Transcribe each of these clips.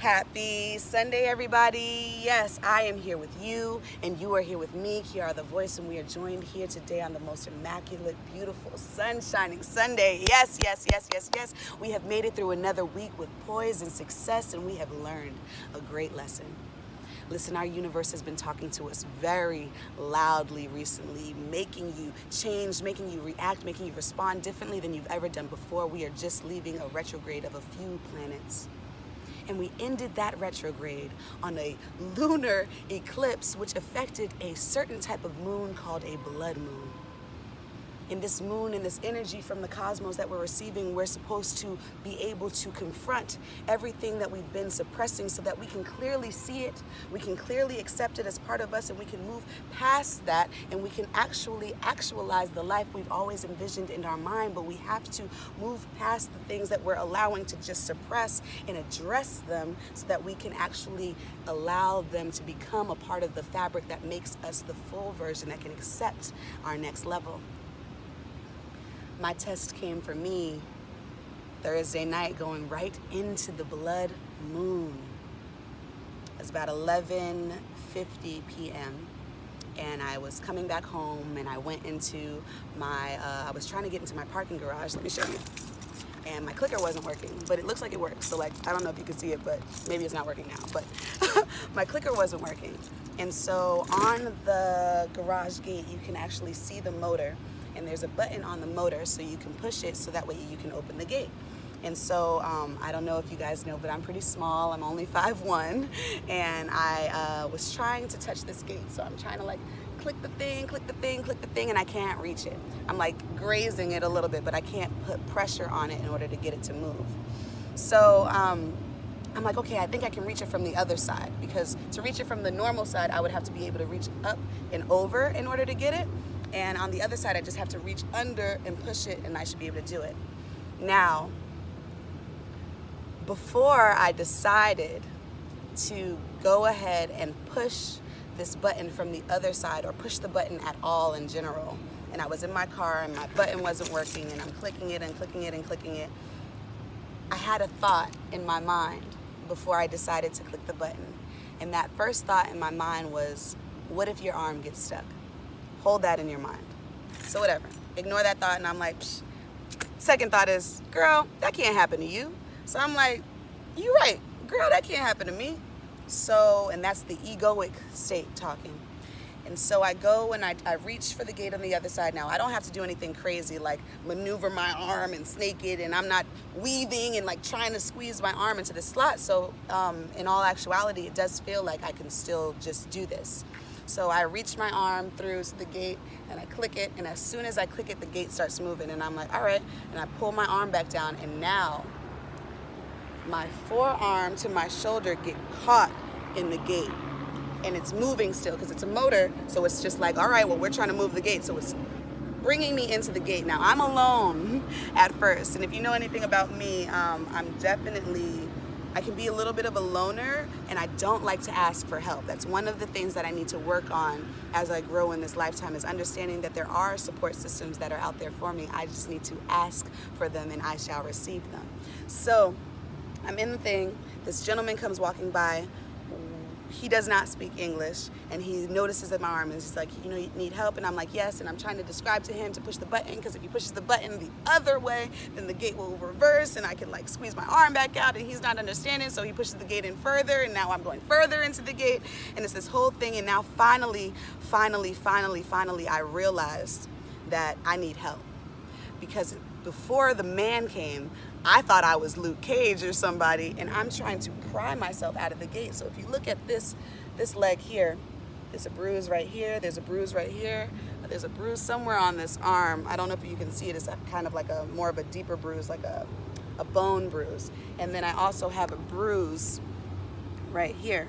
Happy Sunday, everybody. Yes, I am here with you, and you are here with me, Kiara the Voice, and we are joined here today on the most immaculate, beautiful, sun-shining Sunday. Yes, yes, yes, yes, yes. We have made it through another week with poise and success, and we have learned a great lesson. Listen, our universe has been talking to us very loudly recently, making you change, making you react, making you respond differently than you've ever done before. We are just leaving a retrograde of a few planets. And we ended that retrograde on a lunar eclipse, which affected a certain type of moon called a blood moon. In this moon and this energy from the cosmos that we're receiving, we're supposed to be able to confront everything that we've been suppressing so that we can clearly see it, we can clearly accept it as part of us, and we can move past that, and we can actually actualize the life we've always envisioned in our mind. But we have to move past the things that we're allowing to just suppress and address them so that we can actually allow them to become a part of the fabric that makes us the full version that can accept our next level. My test came for me Thursday night, going right into the blood moon. It's about 11:50 p.m. and I was coming back home, and I went into my, I was trying to get into my parking garage. Let me show you. And my clicker wasn't working, but it looks like it works. So like, I don't know if you can see it, but maybe it's not working now, but my clicker wasn't working. And so on the garage gate, you can actually see the motor, and there's a button on the motor so you can push it so that way you can open the gate. And so I don't know if you guys know, but I'm pretty small. I'm only 5'1", and I was trying to touch this gate. So I'm trying to like click the thing, click the thing, click the thing, and I can't reach it. I'm like grazing it a little bit, but I can't put pressure on it in order to get it to move. So I'm like, okay, I think I can reach it from the other side, because to reach it from the normal side, I would have to be able to reach up and over in order to get it. And on the other side, I just have to reach under and push it, and I should be able to do it. Now, before I decided to go ahead and push this button from the other side, or push the button at all in general, and I was in my car and my button wasn't working, and I'm clicking it and clicking it and clicking it, I had a thought in my mind before I decided to click the button. And that first thought in my mind was, what if your arm gets stuck? Hold that in your mind. So whatever, ignore that thought, and I'm like, psh. Second thought is, girl, that can't happen to you. So I'm like, you're right, girl, that can't happen to me. So, and that's the egoic state talking. And so I go and I reach for the gate on the other side. Now, I don't have to do anything crazy like maneuver my arm and snake it, and I'm not weaving and like trying to squeeze my arm into the slot. So in all actuality, it does feel like I can still just do this. So I reach my arm through the gate and I click it, and as soon as I click it, the gate starts moving, and I'm like, all right, and I pull my arm back down, and now my forearm to my shoulder get caught in the gate, and it's moving still because it's a motor. So it's just like, all right, well, we're trying to move the gate, so it's bringing me into the gate. Now, I'm alone at first, and if you know anything about me, I can be a little bit of a loner, and I don't like to ask for help. That's one of the things that I need to work on as I grow in this lifetime, is understanding that there are support systems that are out there for me. I just need to ask for them, and I shall receive them. So I'm in the thing. This gentleman comes walking by. He does not speak English, and he notices that my arm is just like, you know, you need help? And I'm like, yes, and I'm trying to describe to him to push the button, because if he pushes the button the other way, then the gate will reverse, and I can like squeeze my arm back out, and he's not understanding, so he pushes the gate in further, and now I'm going further into the gate, and it's this whole thing. And now finally, I realized that I need help, because before the man came, I thought I was Luke Cage or somebody, and I'm trying to pry myself out of the gate. So if you look at this leg here, there's a bruise right here, there's a bruise right here, there's a bruise somewhere on this arm. I don't know if you can see it. It's kind of like a more of a deeper bruise, like a bone bruise. And then I also have a bruise right here.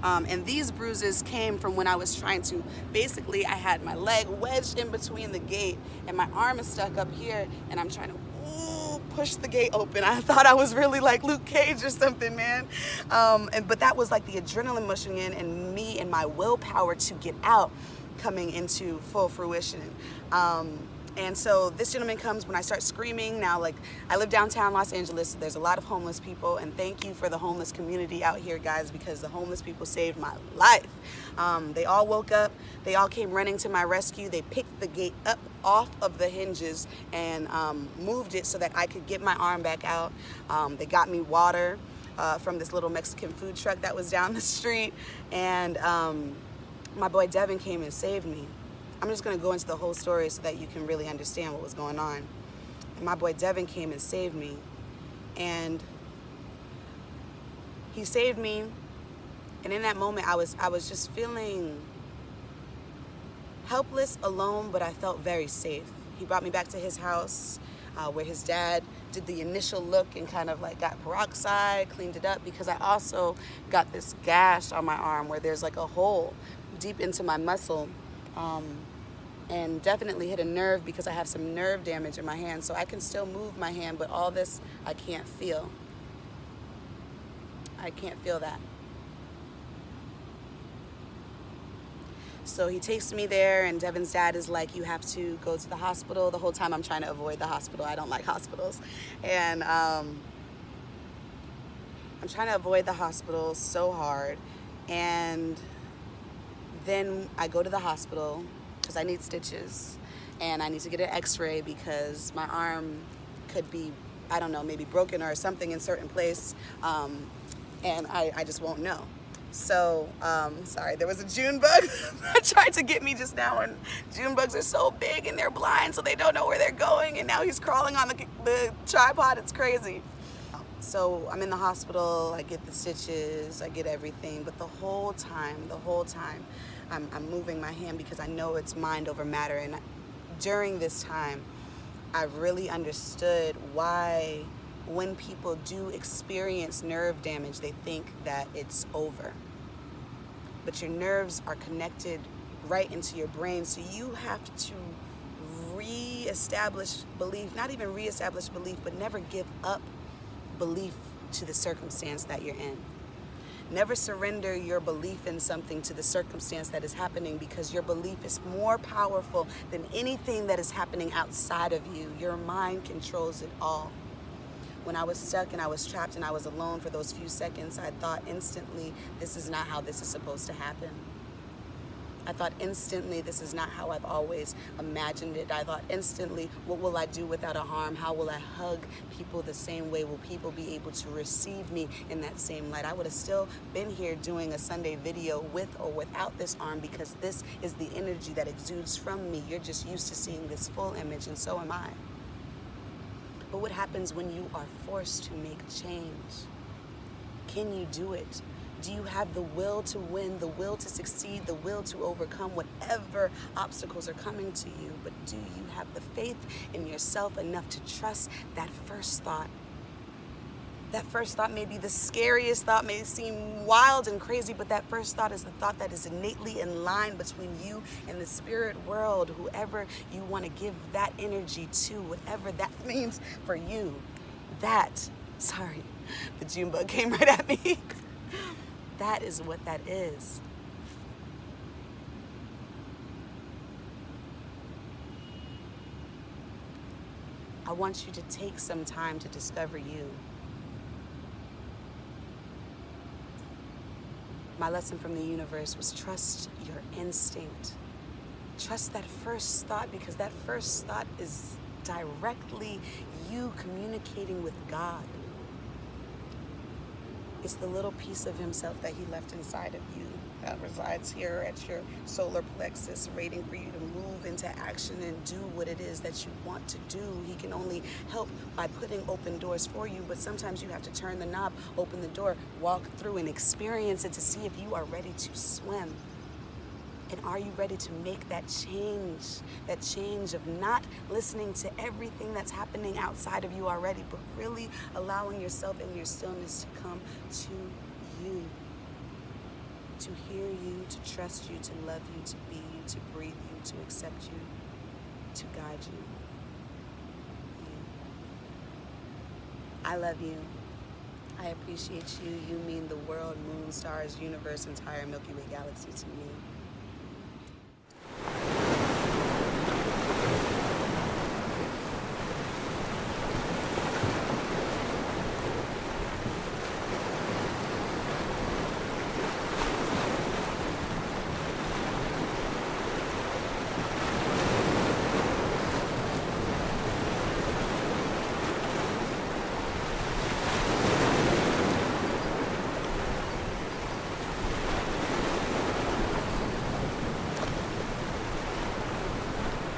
And these bruises came from when I was trying to, basically I had my leg wedged in between the gate, and my arm is stuck up here, and I'm trying to push the gate open. I thought I was really like Luke Cage or something, man. But that was like the adrenaline mushing in, and me and my willpower to get out coming into full fruition. And so this gentleman comes when I start screaming. Now, like, I live downtown Los Angeles. So there's a lot of homeless people, and thank you for the homeless community out here, guys, because the homeless people saved my life. They all woke up. They all came running to my rescue. They picked the gate up off of the hinges and moved it so that I could get my arm back out. They got me water from this little Mexican food truck that was down the street, and my boy Devin came and saved me. I'm just gonna go into the whole story so that you can really understand what was going on. And my boy Devin came and saved me, and he saved me. And in that moment, I was just feeling helpless, alone, but I felt very safe. He brought me back to his house, where his dad did the initial look and kind of like got peroxide, cleaned it up, because I also got this gash on my arm where there's like a hole deep into my muscle. And definitely hit a nerve because I have some nerve damage in my hand. So I can still move my hand, but all this I can't feel. I can't feel that. So he takes me there, and Devin's dad is like, you have to go to the hospital. The whole time I'm trying to avoid the hospital. I don't like hospitals. And I'm trying to avoid the hospital so hard. And then I go to the hospital because I need stitches, and I need to get an x-ray because my arm could be, I don't know, maybe broken or something in certain place, and I just won't know. So, sorry, there was a June bug that tried to get me just now, and June bugs are so big and they're blind, so they don't know where they're going, and now he's crawling on the tripod. It's crazy. So I'm in the hospital, I get the stitches, I get everything, but the whole time, I'm moving my hand because I know it's mind over matter. And during this time, I really understood why when people do experience nerve damage, they think that it's over. But your nerves are connected right into your brain, so you have to re-establish belief, not even re-establish belief, but never give up belief to the circumstance that you're in. Never surrender your belief in something to the circumstance that is happening, because your belief is more powerful than anything that is happening outside of you. Your mind controls it all. When I was stuck and I was trapped and I was alone for those few seconds, I thought instantly, this is not how this is supposed to happen. I thought instantly, this is not how I've always imagined it. I thought instantly, what will I do without a arm? How will I hug people the same way? Will people be able to receive me in that same light? I would have still been here doing a Sunday video with or without this arm, because this is the energy that exudes from me. You're just used to seeing this full image, and so am I. But what happens when you are forced to make change? Can you do it? Do you have the will to win, the will to succeed, the will to overcome whatever obstacles are coming to you? But do you have the faith in yourself enough to trust that first thought? That first thought may be the scariest thought, may seem wild and crazy, but that first thought is the thought that is innately in line between you and the spirit world, whoever you want to give that energy to, whatever that means for you. Sorry, the June bug came right at me. That is what that is. I want you to take some time to discover you. My lesson from the universe was trust your instinct. Trust that first thought, because that first thought is directly you communicating with God. It's the little piece of himself that he left inside of you that resides here at your solar plexus, waiting for you to move into action and do what it is that you want to do. He can only help by putting open doors for you, but sometimes you have to turn the knob, open the door, walk through and experience it to see if you are ready to swim. And are you ready to make that change of not listening to everything that's happening outside of you already, but really allowing yourself in your stillness to come to you, to hear you, to trust you, to love you, to be you, to breathe you, to accept you, to guide you. I love you. I appreciate you. You mean the world, moon, stars, universe, entire Milky Way galaxy to me.